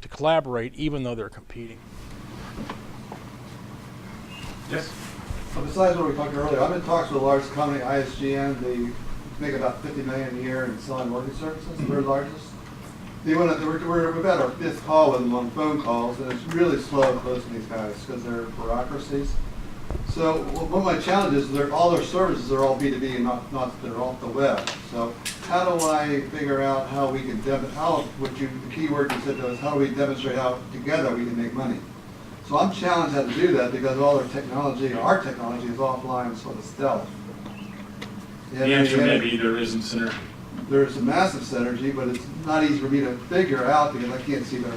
to collaborate even though they're competing. Yes? So besides what we talked earlier, I'm in talks with a large company, ISGN. They make about $50 million a year in selling mortgage services, the third largest. We've had our fifth call with them on phone calls, and it's really slow closing these guys because they're bureaucracies. So one of my challenges is all their services are all B2B and not they're off the web. So how do I figure out how we can the key word you said to us, how do we demonstrate how together we can make money? So I'm challenged how to do that because all their technology, our technology is offline, sort of stealth. The answer may be there isn't synergy. There's a massive synergy, but it's not easy for me to figure out because I can't see their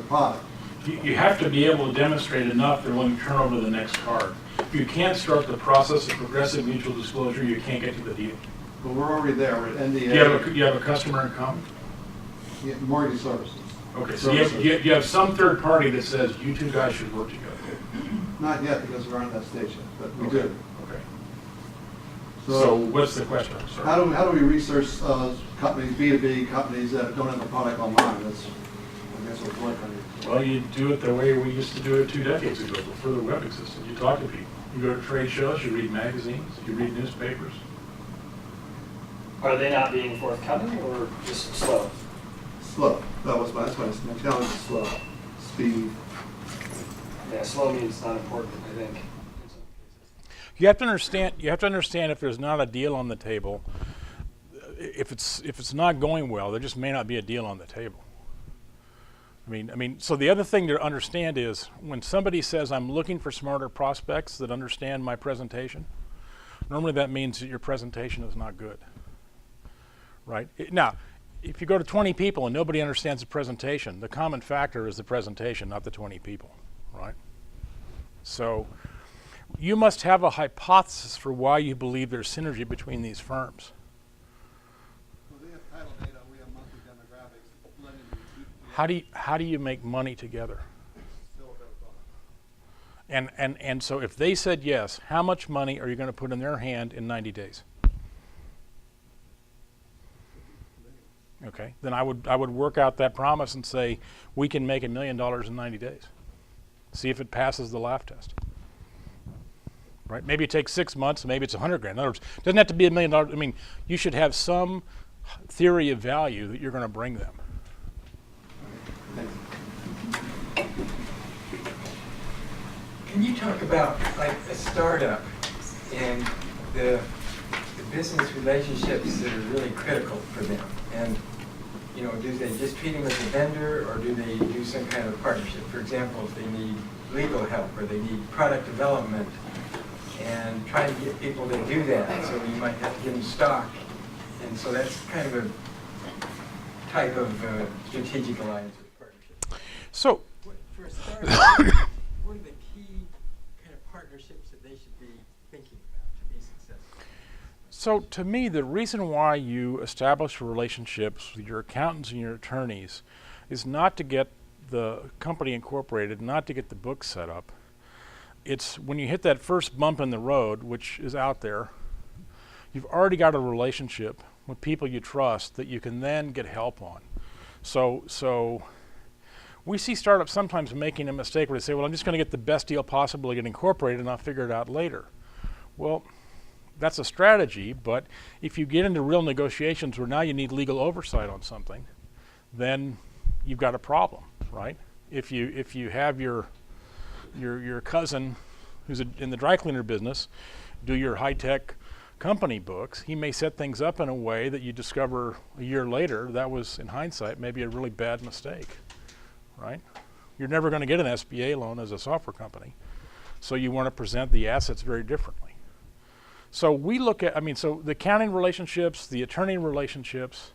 product. You have to be able to demonstrate enough they're willing to turn over the next card. If you can't start the process of progressive mutual disclosure, you can't get to the deal. But we're already there. We're at NDA. You have a customer in common? Yeah, mortgage services. Okay, so you have some third party that says you two guys should work together. Not yet because we're on that stage yet, but we do. Okay. So what's the question? Sorry. How do we research companies, B2B companies that don't have a product online? That's, I guess, what's working. Well, you do it the way we used to do it 2 decades ago before the web existed. You talk to people. You go to trade shows, you read magazines, you read newspapers. Are they not being forthcoming or just slow? Slow. That's my challenge is slow. Speed. Yeah, slow means not important, I think. You have to understand. You have to understand if there's not a deal on the table. If it's not going well, there just may not be a deal on the table. I mean. So the other thing to understand is when somebody says, "I'm looking for smarter prospects that understand my presentation," normally that means that your presentation is not good. Right? Now, if you go to 20 people and nobody understands the presentation, the common factor is the presentation, not the 20 people. Right? So you must have a hypothesis for why you believe there's synergy between these firms. Well, they have title data. We have monthly demographics. How do you make money together? Still a better thought. And so if they said yes, how much money are you going to put in their hand in 90 days? Okay, then I would work out that promise and say we can make $1 million in 90 days. See if it passes the laugh test. Right? Maybe it takes 6 months, maybe it's $100,000. In other words, it doesn't have to be $1 million. I mean, you should have some theory of value that you're going to bring them. Can you talk about like a startup and the business relationships that are really critical for them? And you know, do they just treat them as a vendor, or do they do some kind of partnership? For example, if they need legal help or they need product development, and trying to get people to do that. So you might have to give them stock, and so that's kind of a type of strategic alliance or partnership. So, For a startup, what are the key kind of partnerships that they should be thinking about to be successful? So to me, the reason why you establish relationships with your accountants and your attorneys is not to get the company incorporated, not to get the books set up. It's when you hit that first bump in the road, which is out there, you've already got a relationship with people you trust that you can then get help on. So we see startups sometimes making a mistake where they say, well, I'm just going to get the best deal possible to get incorporated and I'll figure it out later. Well, that's a strategy, but if you get into real negotiations where now you need legal oversight on something, then you've got a problem, right? If you have your cousin who's in the dry cleaner business do your high-tech company books, he may set things up in a way that you discover a year later that was, in hindsight, maybe a really bad mistake, right? You're never going to get an SBA loan as a software company, so you want to present the assets very differently. So we look at, so the accounting relationships, the attorney relationships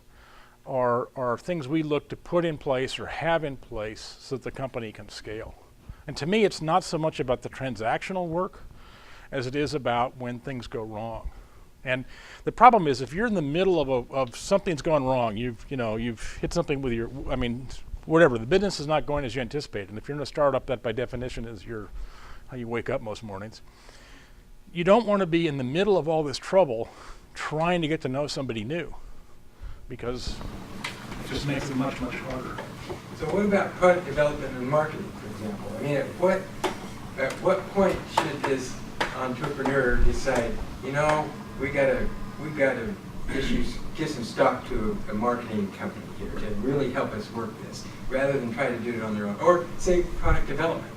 are things we look to put in place or have in place so that the company can scale. And to me, it's not so much about the transactional work as it is about when things go wrong. And the problem is, if you're in the middle of something's gone wrong, you've hit something with your, whatever, the business is not going as you anticipated. And if you're in a startup, that by definition is how you wake up most mornings. You don't want to be in the middle of all this trouble trying to get to know somebody new, because it just makes it much, much harder. So what about product development and marketing, for example? At what point should this entrepreneur decide, we gotta give some stock to a marketing company here to really help us work this, rather than try to do it on their own? Or say product development.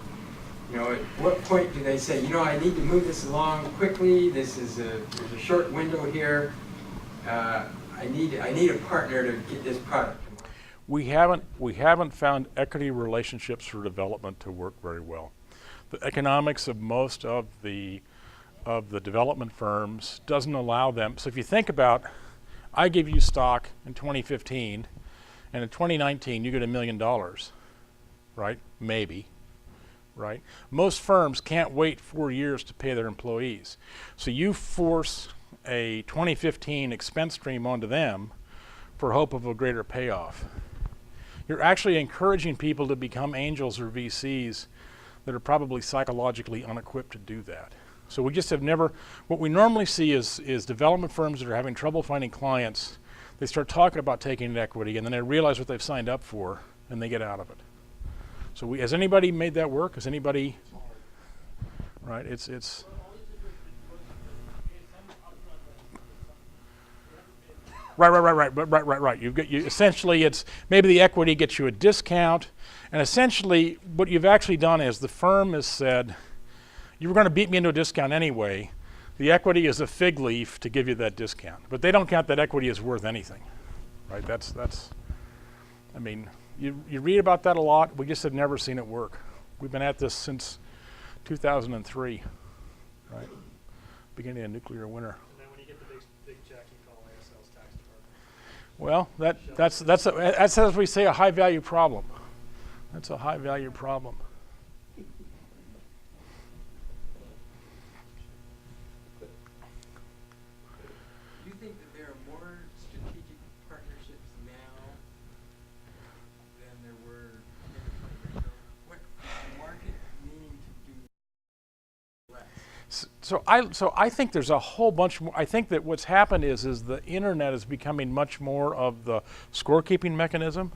At what point do they say, I need to move this along quickly, there's a short window here, I need a partner to get this product to market? We haven't found equity relationships for development to work very well. The economics of most of the development firms doesn't allow them. So if you think about, I give you stock in 2015, and in 2019 you get $1 million, right? Maybe. Right? Most firms can't wait 4 years to pay their employees. So you force a 2015 expense stream onto them for hope of a greater payoff. You're actually encouraging people to become angels or VCs that are probably psychologically unequipped to do that. So we just have never, what we normally see is development firms that are having trouble finding clients, they start talking about taking an equity and then they realize what they've signed up for and they get out of it. So has anybody made that work? Has anybody, right, it's. Right. Essentially, it's maybe the equity gets you a discount, and essentially what you've actually done is the firm has said, you were going to beat me into a discount anyway. The equity is a fig leaf to give you that discount, but they don't count that equity as worth anything, right? That's. I mean, you read about that a lot. We just have never seen it work. We've been at this since 2003, right? Beginning of nuclear winter. And then when you get the big check, you call ASL's tax department. Well, that's as we say, a high value problem. That's a high value problem. Do you think that there are more strategic partnerships now than there were 10 or 20 years ago? What is the market needing to do less? So I think there's a whole bunch more. I think that what's happened is the internet is becoming much more of the scorekeeping mechanism.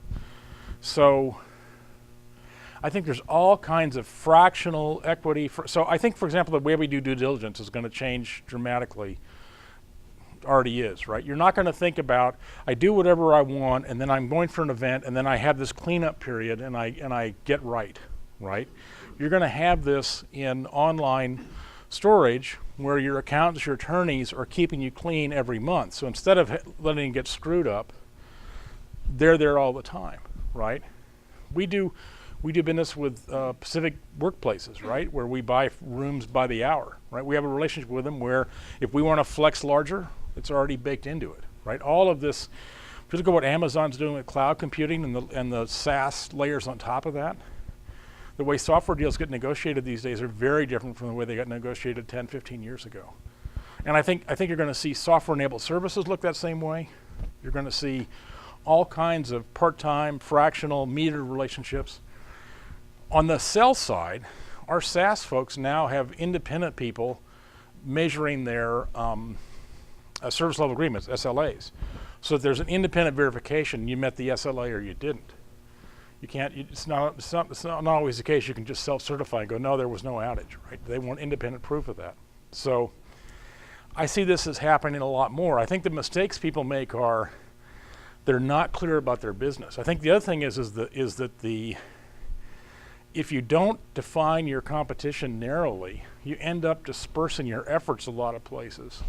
So I think there's all kinds of fractional equity. So I think, for example, the way we do due diligence is going to change dramatically. Already is, right? You're not going to think about, I do whatever I want, and then I'm going for an event, and then I have this cleanup period, and I get right? You're going to have this in online storage where your accountants, your attorneys are keeping you clean every month. So instead of letting it get screwed up, they're there all the time, right? We do business with Pacific workplaces, right? Where we buy rooms by the hour, right? We have a relationship with them where if we want to flex larger, it's already baked into it, right? All of this, if you look at what Amazon's doing with cloud computing and the SaaS layers on top of that, the way software deals get negotiated these days are very different from the way they got negotiated 10, 15 years ago. And I think you're going to see software-enabled services look that same way. You're going to see all kinds of part-time, fractional, metered relationships. On the sell side, our SaaS folks now have independent people measuring their service level agreements, SLAs. So if there's an independent verification, you met the SLA or you didn't. You can't. It's not always the case. You can just self-certify and go, no, there was no outage, right? They want independent proof of that. So I see this as happening a lot more. I think the mistakes people make are they're not clear about their business. I think the other thing is that if you don't define your competition narrowly, you end up dispersing your efforts a lot of places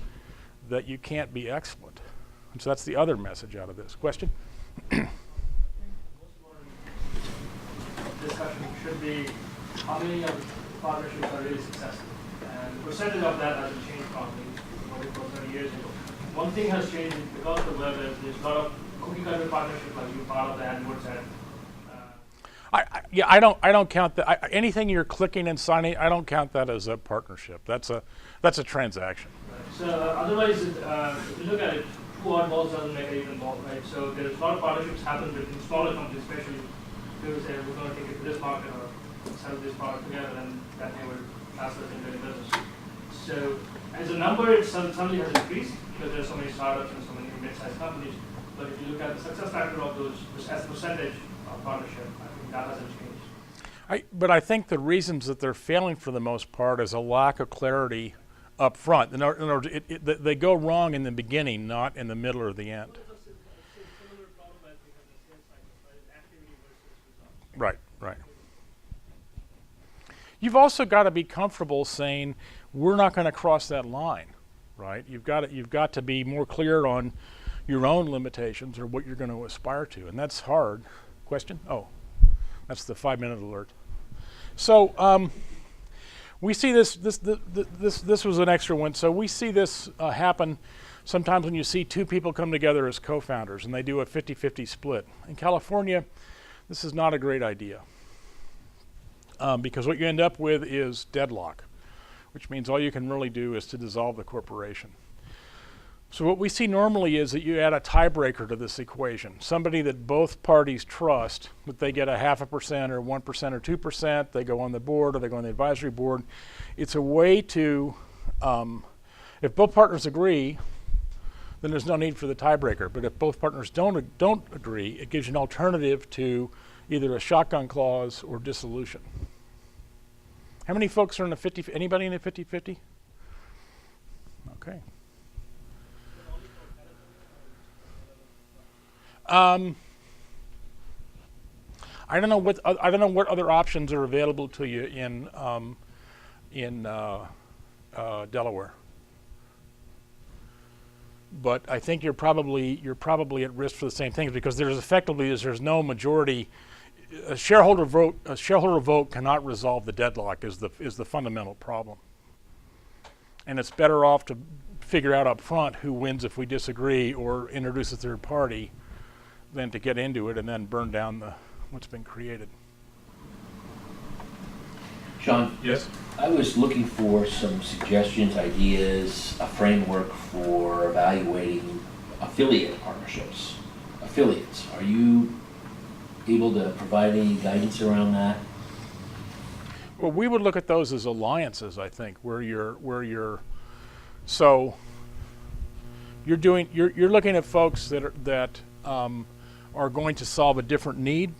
that you can't be excellent. And so that's the other message out of this. Question? Discussion should be how many of the partnerships are really successful, and the percentage of that hasn't changed probably from 30 years ago. One thing has changed because of the web is there's a lot of cookie cutter partnerships, like you part of the AdWords ad. I don't count that. Anything you're clicking and signing, I don't count that as a partnership. That's a transaction. Right. So otherwise, if you look at it, two odd balls doesn't make an even ball, right? So there's a lot of partnerships happen between smaller companies, especially. People say we're going to take it to this market or sell this product together, and that may would translate into business. So as a number, it suddenly has increased because there's so many startups and so many mid-sized companies. But if you look at the success factor of those as a percentage of partnership, I think that hasn't changed. But I think the reasons that they're failing for the most part is a lack of clarity up front. In other words, they go wrong in the beginning, not in the middle or the end. Right. You've also got to be comfortable saying we're not going to cross that line, right? You've got to be more clear on your own limitations or what you're going to aspire to, and that's hard. Question? Oh, that's the 5-minute alert. So we see this was an extra one. So we see this happen sometimes when you see two people come together as co-founders and they do a 50-50 split. In California, this is not a great idea because what you end up with is deadlock, which means all you can really do is to dissolve the corporation. So what we see normally is that you add a tiebreaker to this equation, somebody that both parties trust, that they get a 0.5% or 1% or 2%, they go on the board or they go on the advisory board. It's a way to, if both partners agree, then there's no need for the tiebreaker. But if both partners don't agree, it gives you an alternative to either a shotgun clause or dissolution. How many folks are in a 50? Anybody in a 50-50? Okay. I don't know what other options are available to you in Delaware. But I think you're probably at risk for the same things, because there's no majority. A shareholder vote cannot resolve the deadlock is the fundamental problem. And it's better off to figure out up front who wins if we disagree or introduce a third party than to get into it and then burn down what's been created. Sean? Yes? I was looking for some suggestions, ideas, a framework for evaluating affiliate partnerships. Affiliates, are you able to provide any guidance around that? Well, we would look at those as alliances, I think, where you're looking at folks that are going to solve a different need.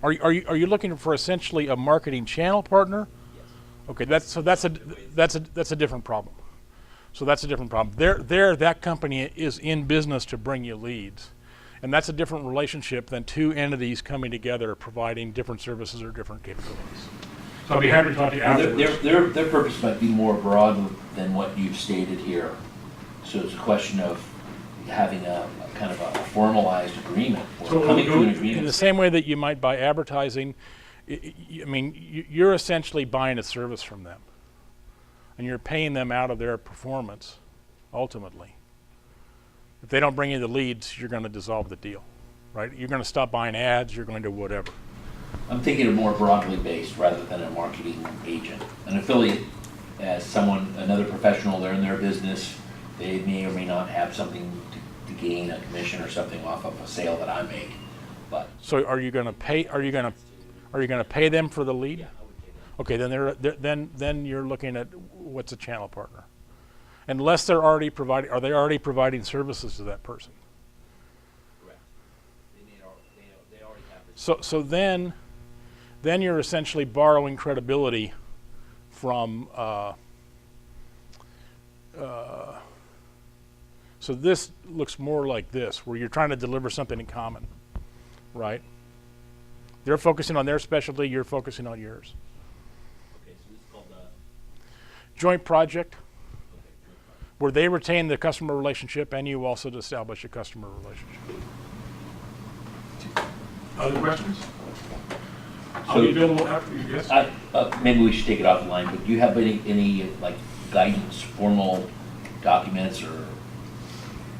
Are you looking for essentially a marketing channel partner? Yes. Okay, that's a different problem. So that's a different problem. That company is in business to bring you leads, and that's a different relationship than two entities coming together providing different services or different capabilities. So I'll be happy to talk to you afterwards. Their purpose might be more broad than what you've stated here. So it's a question of having a kind of a formalized agreement, or coming to an agreement. In the same way that you might buy advertising, I mean, you're essentially buying a service from them, and you're paying them out of their performance, ultimately. If they don't bring you the leads, you're going to dissolve the deal, right? You're going to stop buying ads, you're going to whatever. I'm thinking of more broadly based rather than a marketing agent. An affiliate, as another professional, they're in their business, they may or may not have something to gain, a commission or something off of a sale that I make. But so are you going to pay? Are you going to pay them for the lead? yeah, I would pay them. Okay, then you're looking at what's a channel partner, unless they're already providing. Are they already providing services to that person? Correct. They already have this. So then you're essentially borrowing credibility from. So this looks more like this, where you're trying to deliver something in common, right? They're focusing on their specialty, you're focusing on yours. Okay, so this is called Joint project, joint project. where they retain the customer relationship and you also establish a customer relationship. Other questions? I'll be available after you, yes? Maybe we should take it off the line, but do you have any like guidance, formal documents, or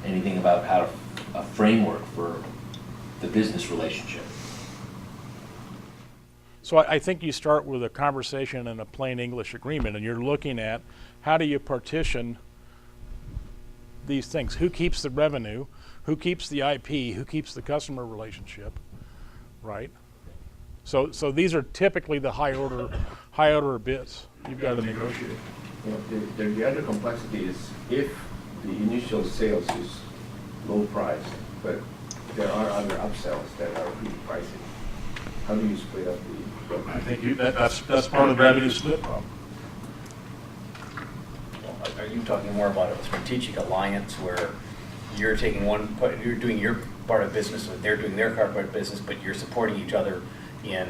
anything about how a framework for the business relationship? So I think you start with a conversation and a plain English agreement, and you're looking at how do you partition these things? Who keeps the revenue? Who keeps the IP? Who keeps the customer relationship? Right? So these are typically the high order bits you've got to negotiate. The other complexity is if the initial sales is low price, but there are other upsells that are pretty pricey. How do you split up the? I think that's part of the revenue split problem. Are you talking more about a strategic alliance where you're taking one part, you're doing your part of business, or they're doing their part of business, but you're supporting each other by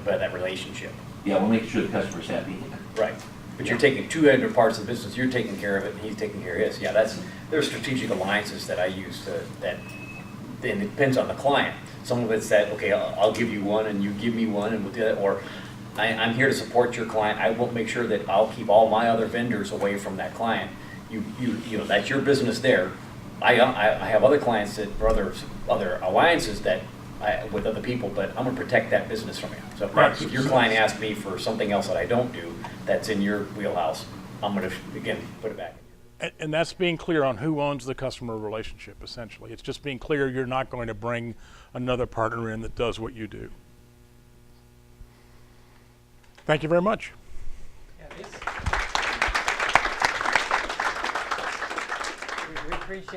that relationship? Yeah, we'll make sure the customer's happy. Right. But you're taking two other parts of the business, you're taking care of it, and he's taking care of his. Yeah, there's strategic alliances that I use and it depends on the client. Some of it's that, okay, I'll give you one and you give me one and we'll do that, or I'm here to support your client. I will make sure that I'll keep all my other vendors away from that client. You know, that's your business there. I have other clients that, or other alliances that with other people, but I'm gonna protect that business from you. So if your client asks me for something else that I don't do, that's in your wheelhouse, I'm gonna, again, put it back. And that's being clear on who owns the customer relationship, essentially. It's just being clear you're not going to bring another partner in that does what you do. Thank you very much. We appreciate